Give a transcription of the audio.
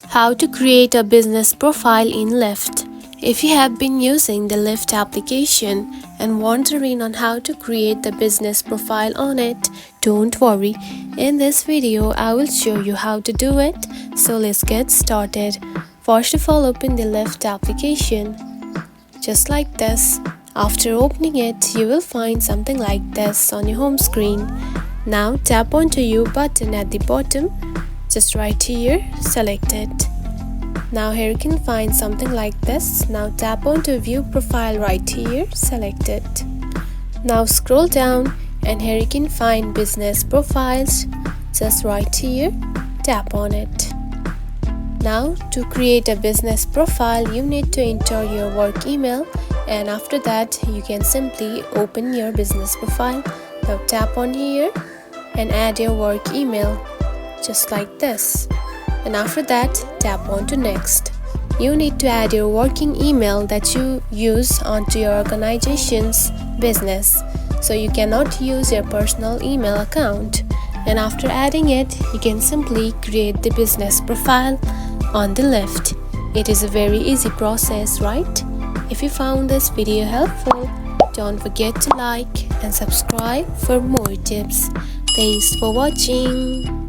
How to create a business profile in Lyft. If you have been using the Lyft application and wondering on how to create the business profile on it, don't worry. In this video, I will show you how to do it. So let's get started. First of all, open the Lyft application. Just like this. After opening it, you will find something like this on your home screen. Now tap onto You button at the bottom. Just right here, select it. Now here you can find something like this. Now tap onto View Profile right here, select it. Now scroll down and here you can find Business Profiles. Just right here, tap on it. Now to create a business profile, you need to enter your work email, and after that you can simply open your business profile. Now tap on here and add your work email. Just like this, and after that tap on to next. You need to add your working email that you use onto your organization's business, so you cannot use your personal email account. And after adding it, you can simply create the business profile on the Lyft. It is a very easy process, right? If you found this video helpful, don't forget to like and subscribe for more tips. Thanks for watching.